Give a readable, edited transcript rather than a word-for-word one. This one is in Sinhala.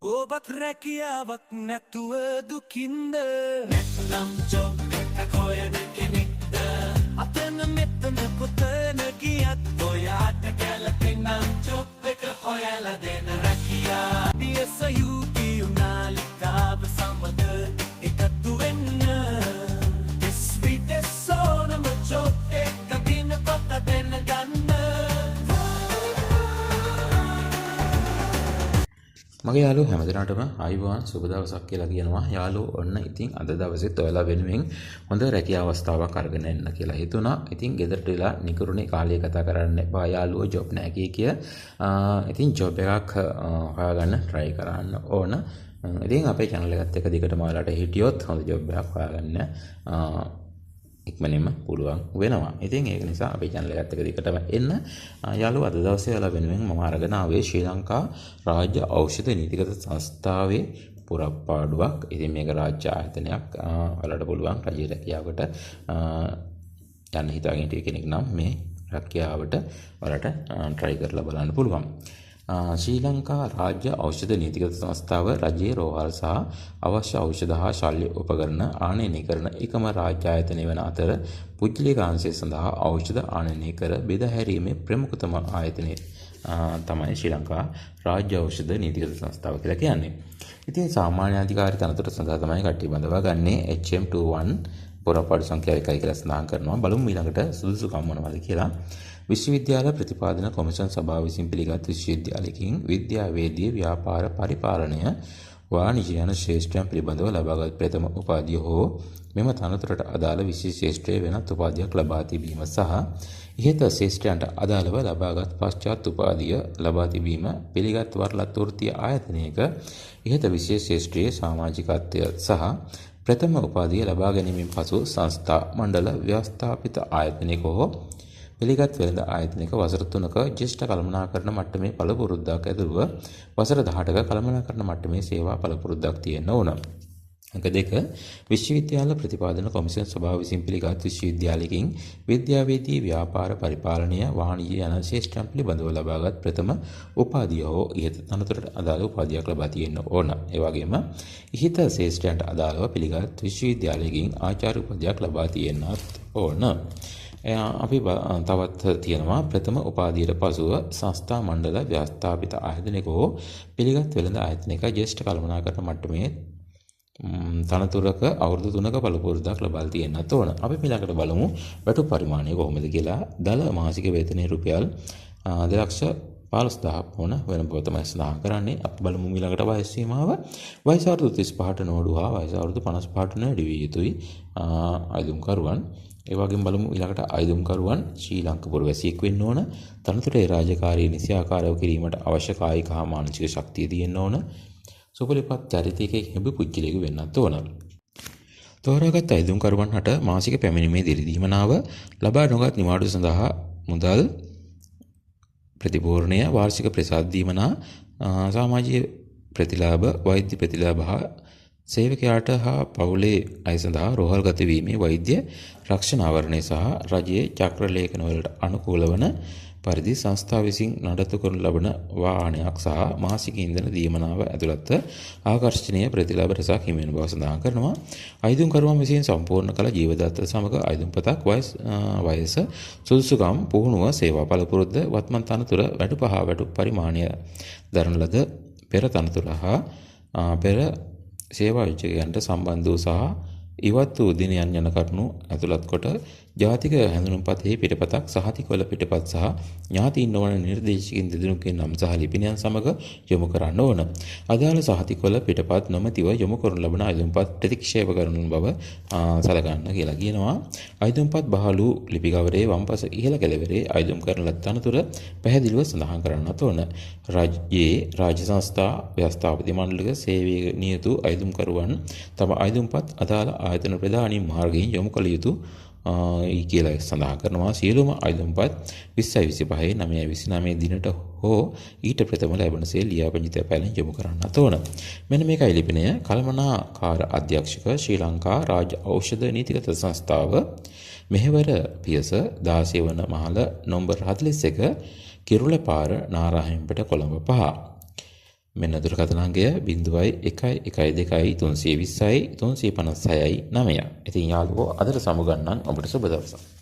ඔබත් රැකියාවක් නැතුව දුකින්ද නැත්නම් ජොබ් එකක් හොයන කෙනෙක්ද අතන මෙතන පුතන ගියත් ඔයාට ගැලපෙනම් ජොබ් එක හොයලා දෙන රැකියා PSU නාලිකාව සමග එකතු වෙන්න ස්වීටස් සෝනම ජොබ් එක දින පත දෙන්න ගන්න මගේ යාළුවෝ හැමදෙනාටම ආයුබෝවන් සුබ දවසක් කියලා කියනවා. යාළුවෝ ඔන්න ඉතින් අද දවසෙත් ඔයාලා වෙනුවෙන් හොඳ රැකියා අවස්ථාවක් අරගෙන එන්න කියලා හිතුණා. ඉතින් ගෙදරට වෙලා නිකරුණේ කාලය කතා කරන්න එපා යාළුවෝ, ජොබ් නැහැ කිය. ඉතින් ජොබ් එකක් හොයාගන්න try කරන්න ඕන. ඉතින් අපේ channel එකත් එක දිගටම ඔයාලට හිටියොත් හොඳ ජොබ් එකක් හොයාගන්න ඉක්මනින්ම පුළුවන් වෙනවා. ඉතින් ඒක නිසා අපේ channel එකත් එක දිගටම එන්න. යාළුවෝ අද දවසේ ඔයාලා වෙනුවෙන් මම අරගෙන ආවේ ශ්‍රී ලංකා රාජ්‍ය ඖෂධ නීතිගත සංස්ථාවේ පුරප්පාඩුවක්. ඉතින් මේක රාජ්‍ය ආයතනයක්. ඔයාලට පුළුවන් රජයේ රැකියාවකට යන්න හිතාගෙන ඉන්න කෙනෙක් නම් මේ රැකියාවට ඔයාලට try කරලා බලන්න පුළුවන්. ශ්‍රී ලංකා රාජ්‍ය ඖෂධ නීතිගත සංස්ථාව රජයේ රෝහල් සහ අවශ්‍ය ඖෂධ හා ශල්‍ය උපකරණ ආනයනය කරන එකම රාජ්‍ය ආයතනය වන අතර පුද්ගලික අංශය සඳහා ඖෂධ ආනයනය කර බෙදා හැරීමේ ප්‍රමුඛතම ආයතනය තමයි ශ්‍රී ලංකා රාජ්‍ය ඖෂධ නීතිගත සංස්ථාව කියලා කියන්නේ. ඉතින් සාමාන්‍ය අධිකාරී තනතුර සඳහා තමයි කට්ටිය බඳවා ගන්නේ HM21 පුරප්පාඩු සංඛ්‍යාව 1 කියලා සඳහන් කරනවා. බලමු ඊළඟට සුදුසුකම් මොනවද කියලා. විශ්වවිද්‍යාල ප්‍රතිපාදන කොමිෂන් සභාව විසින් පිළිගත් විශ්වවිද්‍යාලයකින් විද්‍යාවේදී ව්‍යාපාර පරිපාලනය වාණිජ්‍ය යන ශ්‍රේෂ්ඨයන් පිළිබඳව ලබාගත් ප්‍රථම උපාධිය හෝ මෙම තනතුරට අදාළ විශේෂ ශ්‍රේෂ්ඨය වෙනත් උපාධියක් ලබා තිබීම සහ ඉහත ශ්‍රේෂ්ඨයන්ට අදාළව ලබාගත් පශ්චාත් උපාධිය ලබා තිබීම පිළිගත් වරලත් වෘත්තීය ආයතනයක ඉහත විශේෂ ශ්‍රේෂ්ඨයේ සමාජිකත්වය සහ ප්‍රථම උපාධිය ලබා ගැනීමෙන් පසු සංස්ථා මණ්ඩල ව්‍යවස්ථාපිත ආයතනයක හෝ පිළිගත් වෙළඳ ආයතනයක වසර 3ක ජ්‍යෙෂ්ඨ කළමනාකරණ මට්ටමේ පළපුරුද්දක් ඇතුළුව වසර 18ක කළමනාකරණ මට්ටමේ සේවා පළපුරුද්දක් තියෙන්න ඕන. අංක 2 විශ්වවිද්‍යාල ප්‍රතිපාදන කොමිෂන් සභාව විසින් පිළිගත් විශ්වවිද්‍යාලයකින් විද්‍යාවේදී ව්‍යාපාර පරිපාලනය වාණිජ්‍ය යන ශේෂ්ඨයන් පිළිබඳව ලබාගත් ප්‍රථම උපාධිය හෝ ඉහත තනතුරට අදාළ උපාධියක් ලබා තියෙන්න ඕන. ඒ වගේම ඉහත ශේෂ්ඨයන්ට අදාළව පිළිගත් විශ්වවිද්‍යාලයකින් ආචාර්ය උපාධියක් ලබා තියෙන්නත් ඕන. අපි තවත් තියෙනවා ප්‍රථම උපාධියට පසුව සංස්ථා මණ්ඩල ව්‍යවස්ථාපිත ආයතනයක හෝ පිළිගත් වෙළඳ ආයතනයක ජ්‍යෙෂ්ඨ කළමනාකරණ මට්ටමේ තනතුරක අවුරුදු 3ක පළපුරුද්දක් ලබා තියෙන්නත් ඕන. අපි ඊළඟට බලමු වැටුප් පරිමාණය කොහොමද කියලා. දල මාසික වේතනය රුපියල් 2,15,000 වන වෙන බව තමයි සඳහන් කරන්නේ. අපි බලමු ඊළඟට වයස් සීමාව. වයස අවුරුදු 35ට නොඅඩු හා වයස අවුරුදු 55ට නොවැඩි විය යුතුයි අයදුම්කරුවන්. ඒ වගේම බලමු ඊළඟට අයදුම්කරුවන් ශ්‍රී ලංකාපුර වැසියෙක් වෙන්න ඕන. තනතුරේ රාජකාරී නිසියාකාරව කිරීමට අවශ්‍ය කායික හා මානසික ශක්තිය තියෙන්න ඕන. සුපලිපත් චරිතයක හිඹු පුජ්‍යලයක වෙන්නත් ඕන. තෝරාගත් අයදුම්කරුවන් හට මාසික පැමිණීමේ දිරිදීමනාව ලබා නොගත් නිවාඩු සඳහා මුදල් ප්‍රතිපූර්ණය වාර්ෂික ප්‍රසාද දීමනා සමාජීය ප්‍රතිලාභ වෛද්‍ය ප්‍රතිලාභ හා සේවකයාට හා පවුලේ අය සඳහා රෝහල් ගත වීමේ වෛද්‍ය රක්ෂණ ආවරණය සහ රජයේ චක්‍ර ලේඛන වලට අනුකූල වන පරිදි සංස්ථාව විසින් නඩත්තු කරනු ලබන වාහනයක් සහ මාසික ඉන්ධන දීමනාව ඇතුළත් ආකර්ෂණීය ප්‍රතිලාභ රසක් හිමි වෙන බව සඳහන් කරනවා. අයදුම්කරුවන් විසින් සම්පූර්ණ කළ ජීවදත්ත සමග අයදුම්පතක් වයස සුදුසුකම් පුහුණුව සේවා පළපුරුද්ද වත්මන් තනතුර වැටුප හා වැටුප් පරිමාණය දරන ලද පෙර තනතුර හා පෙර සේවා විචයන්ට සම්බන්ධ වූ සහ ඉවත් වූ දිනයන් යන කරුණු ඇතුළත් කොට ජාතික හැඳුනුම්පතෙහි පිටපතක් සහතිකවල පිටපත් සහ ඥාතීන් නොවන නිර්දේශකින් දෙදෙනෙකුගේ නම් සහ ලිපිනයන් සමග යොමු කරන්න ඕන. අදාළ සහතිකවල පිටපත් නොමැතිව යොමු කරනු ලබන අයදුම්පත් ප්‍රතික්ෂේප කරන බව සලකන්න කියලා කියනවා. අයදුම්පත් බහළු ලිපි ගවරේ වම්පස ඉහළ කෙළවරේ අයදුම් කරන ලද තනතුර පැහැදිලිව සඳහන් කරන්නත් ඕන. රාජ්‍යයේ රාජ්‍ය සංස්ථා ව්‍යවස්ථාපති මණ්ඩලික සේවයේ නියුතු අයදුම්කරුවන් තම අයදුම්පත් අදාළ ආයතන ප්‍රධානී මාර්ගයෙන් යොමු කළ යුතු කියලා සඳහන් කරනවා. සියලුම අයදුම්පත් 2025 929 දිනට හෝ ඊට ප්‍රථම ලැබෙනසේ ලියාපදිංචි පැලෙන් යොමු කරන්නත් ඕන. මෙන්න මේකයි ලිපිනය. කළමනාකාර අධ්‍යක්ෂක ශ්‍රී ලංකා රාජ්‍ය ඖෂධ නීතිගත සංස්ථාව මෙහෙවර පියස 16 වන මහල නොම්බර් 41 කිරුළපාර නාරාහෙම්පට කොළඹ 5. මෙන්න දුරකථන අංකය 0112 320යි 356යි 9. ඉතින් යාළුවෝ අදට සමුගන්නම් ඔබට සුබ දවසක්.